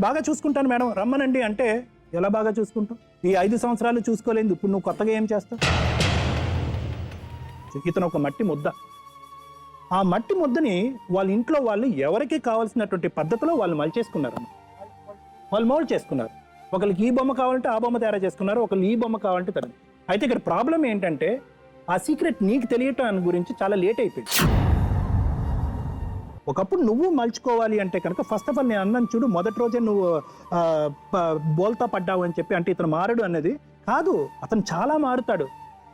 బాగా చూసుకుంటాను మేడం రమ్మనండి అంటే ఎలా బాగా చూసుకుంటావు? ఈ 5 సంవత్సరాలు చూసుకోలేదు, ఇప్పుడు నువ్వు కొత్తగా ఏం చేస్తావు? ఇతను ఒక మట్టి ముద్ద. ఆ మట్టి ముద్దని వాళ్ళ ఇంట్లో వాళ్ళు ఎవరికి కావాల్సినటువంటి పద్ధతిలో వాళ్ళు మలిచేసుకున్నారు, వాళ్ళు మౌల్డ్ చేసుకున్నారు. ఒకరికి ఈ బొమ్మ కావాలంటే ఆ బొమ్మ తయారు చేసుకున్నారు, ఒకళ్ళు ఈ బొమ్మ కావాలంటే తన. అయితే ఇక్కడ ప్రాబ్లం ఏంటంటే ఆ సీక్రెట్ నీకు తెలియటం గురించి చాలా లేట్ అయిపోయింది. ఒకప్పుడు నువ్వు మలుచుకోవాలి అంటే కనుక ఫస్ట్ ఆఫ్ ఆల్ నేను అన్నాను చూడు, మొదటి రోజే నువ్వు బోల్తా పడ్డావు అని చెప్పి, అంటే ఇతను మారడు అన్నది కాదు, అతను చాలా మారుతాడు.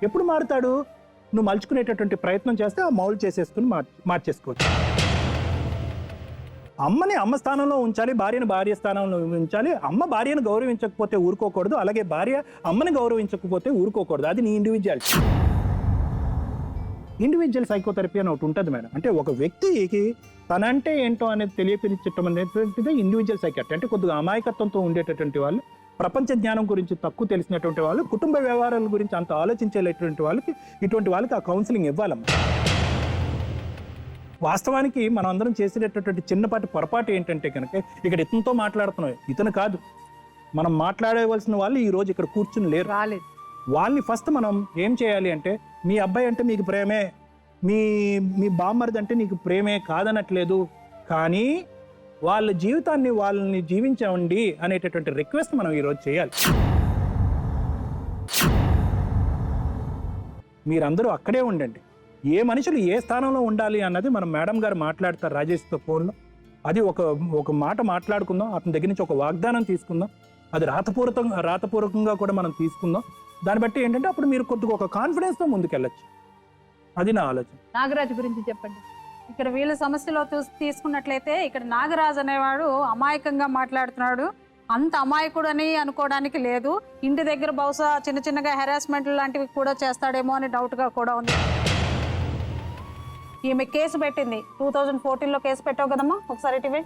ఎప్పుడు మారుతాడు? నువ్వు మలుచుకునేటటువంటి ప్రయత్నం చేస్తే ఆ మౌల్డ్ చేసేసుకుని మార్చేసుకోవచ్చు. అమ్మని అమ్మ స్థానంలో ఉంచాలి, భార్యను భార్య స్థానంలో ఉంచాలి. అమ్మ భార్యను గౌరవించకపోతే ఊరుకోకూడదు, అలాగే భార్య అమ్మని గౌరవించకపోతే ఊరుకోకూడదు. అది నీ ఇండివిజువాలిటీ. ఇండివిజువల్ సైకోథెరపీ అని ఒకటి ఉంటుంది మేడం. అంటే ఒక వ్యక్తికి తనంటే ఏంటో అనేది తెలియపించటం అనేటువంటిది ఇండివిజువల్ సైకాట్రీ. అంటే కొద్దిగా అమాయకత్వంతో ఉండేటటువంటి వాళ్ళు, ప్రపంచ జ్ఞానం గురించి తక్కువ తెలిసినటువంటి వాళ్ళు, కుటుంబ వ్యవహారాల గురించి అంత ఆలోచించేటటువంటి వాళ్ళకి ఇటువంటి వాళ్ళకి ఆ కౌన్సిలింగ్ ఇవ్వాలమ్మా. వాస్తవానికి మనం అందరం చేసేటటువంటి చిన్నపాటి పొరపాటు ఏంటంటే కనుక ఇక్కడ ఇతనితో మాట్లాడుతున్నాం, ఇతను కాదు, మనం మాట్లాడవలసిన వాళ్ళు ఈ రోజు ఇక్కడ కూర్చుని లేరు. వాళ్ళని ఫస్ట్ మనం ఏం చేయాలి అంటే, మీ అబ్బాయి అంటే మీకు ప్రేమే, మీ బామ్మరిది అంటే నీకు ప్రేమే కాదనట్లేదు, కానీ వాళ్ళ జీవితాన్ని వాళ్ళని జీవించండి అనేటటువంటి రిక్వెస్ట్ మనం ఈరోజు చేయాలి. మీరందరూ అక్కడే ఉండండి. ఏ మనుషులు ఏ స్థానంలో ఉండాలి అన్నది మనం మేడం గారు మాట్లాడతారు రాజేష్తో ఫోన్లో. అది ఒక మాట మాట్లాడుకుందాం, అతని దగ్గర నుంచి ఒక వాగ్దానం తీసుకుందాం, అది రాతపూర్వకంగా కూడా మనం తీసుకుందాం. దాన్ని బట్టి ఏంటంటే అప్పుడు మీరు కొద్దిగా ఒక కాన్ఫిడెన్స్తో ముందుకెళ్ళచ్చు. అది నా ఆలోచన. నాగరాజు గురించి చెప్పండి. ఇక్కడ వీళ్ళ సమస్యలో తీసుకున్నట్లయితే ఇక్కడ నాగరాజు అనేవాడు అమాయకంగా మాట్లాడుతున్నాడు. అంత అమాయకుడు అని అనుకోవడానికి లేదు. ఇంటి దగ్గర బహుశా చిన్నగా హెరాస్మెంట్ లాంటివి కూడా చేస్తాడేమో అని డౌట్గా కూడా ఉంది. ఈమె కేసు పెట్టింది 2014లో కేసు పెట్టావు కదమ్మా ఒకసారి టీవీ.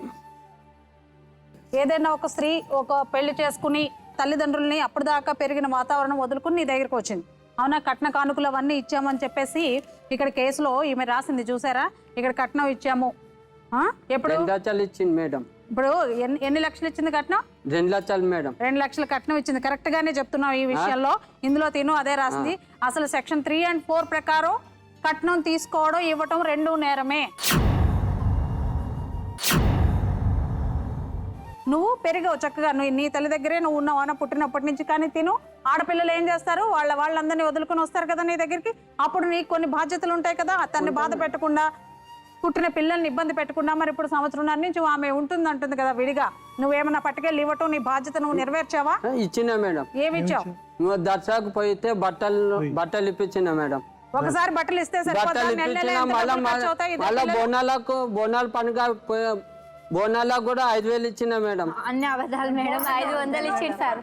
ఏదైనా ఒక స్త్రీ ఒక పెళ్లి చేసుకుని తల్లిదండ్రుల్ని అప్పటిదాకా పెరిగిన వాతావరణం వదులుకుని నీ దగ్గరకు వచ్చింది, అవునా, కట్న కానుకలు అవన్నీ ఇచ్చామని చెప్పేసి ఇక్కడ కేసులో ఈమె రాసింది చూసారా. ఇక్కడ కట్నం ఇచ్చాము, ఎప్పుడు 2 లక్షలు ఇచ్చింది మేడం. ఇప్పుడు ఎన్ని లక్షలు ఇచ్చింది కట్నం? 2 లక్షలు మేడం. 2 లక్షల కట్నం ఇచ్చింది. కరెక్ట్ గానే చెప్తున్నావు ఈ విషయంలో. ఇందులో తిను అదే రాసింది. అసలు సెక్షన్ 3 and 4 ప్రకారం కట్నం తీసుకోవడం ఇవ్వటం 2 నేరమే. నువ్వు పెరిగావు చక్కగా, నువ్వు నీ తల్లి దగ్గరే నువ్వు ఉన్నావు అన్న పుట్టినప్పటి నుంచి. కానీ తిను ఆడపిల్లలు ఏం చేస్తారు, వాళ్ళందరినీ వదులుకొని వస్తారు కదా నీ దగ్గరికి. అప్పుడు నీకు కొన్ని బాధ్యతలు ఉంటాయి కదా, అతన్ని బాధ పెట్టకుండా, పుట్టిన పిల్లల్ని ఇబ్బంది పెట్టకుండా. మరి ఇప్పుడు 1.5 సంవత్సరం నుంచి ఆమె అంటుంది కదా విడిగా, నువ్వేమన్నా పట్టుకెళ్ళి ఇవ్వటం నీ బాధ్యత నువ్వు నెరవేర్చావా? ఇచ్చిన మేడం. ఏమిచ్చావు? నువ్వు దర్శకు పోయితే బట్టలు ఇప్పించిన మేడం. ఒకసారి బట్టలు ఇస్తే బోనాలు పండుగ బోనాలకు కూడా 5,000 ఇచ్చిన మేడం. అన్ని అబద్ధాలు మేడం. 500 ఇచ్చింది సార్.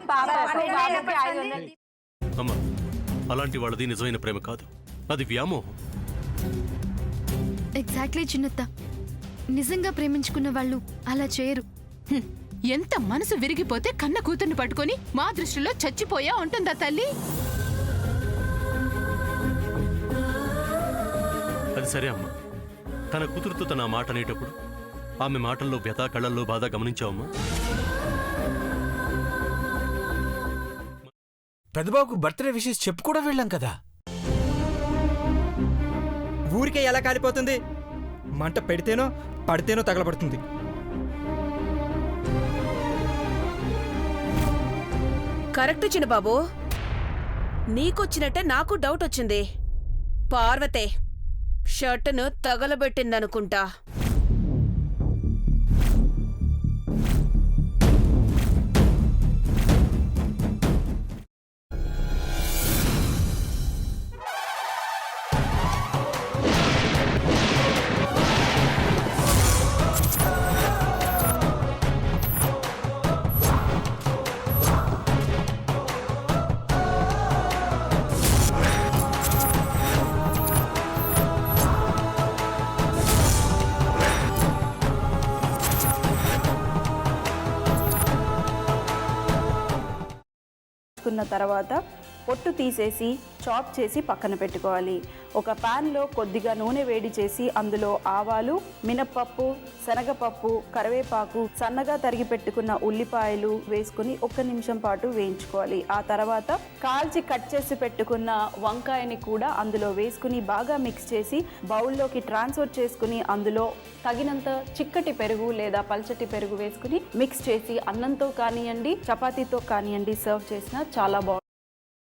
అమ్మా, అలాంటి వాళ్ళది నిజమైన ప్రేమ కాదు, అది వ్యామోహం. ఎగ్జాక్ట్లీ చిన్నత్త, నిజంగా ప్రేమించుకున్న వాళ్ళు అలా చేయరు. ఎంత మనసు విరిగిపోతే కన్న కూతుర్ని పట్టుకొని మా దృష్టిలో చచ్చిపోయా ఉంటుందా తల్లి? అది సరే అమ్మా, తన కూతురుతో తన మాట అనేటప్పుడు ఆమె మాటల్లో వ్యథ, కళ్ళల్లో బాధ గమనించావమ్మా? పెద్దబాబుకు బర్త్డే విషెస్ చెప్పు కూడా వెళ్ళాం కదా. ఊరికే ఎలా కాలిపోతుంది? మంట పెడితేనో పడితేనో తగలబడుతుంది. కరెక్ట్ చిన్నబాబు, నీకొచ్చినట్టే నాకు డౌట్ వచ్చింది. పార్వతే షర్టును తగలబెట్టిందనుకుంటా. తర్వాత పొట్టు తీసేసి చాప్ చేసి పక్కన పెట్టుకోవాలి. ఒక ప్యాన్లో కొద్దిగా నూనె వేడి చేసి అందులో ఆవాలు, మినప్పప్పు, శనగపప్పు, కరివేపాకు, సన్నగా తరిగి పెట్టుకున్న ఉల్లిపాయలు వేసుకుని 1 నిమిషం పాటు వేయించుకోవాలి. ఆ తర్వాత కాల్చి కట్ చేసి పెట్టుకున్న వంకాయని కూడా అందులో వేసుకుని బాగా మిక్స్ చేసి బౌల్లోకి ట్రాన్స్ఫర్ చేసుకుని అందులో తగినంత చిక్కటి పెరుగు లేదా పల్చటి పెరుగు వేసుకుని మిక్స్ చేసి అన్నంతో కానివ్వండి, చపాతీతో కానివ్వండి సర్వ్ చేసినా చాలా బాగుంటుంది.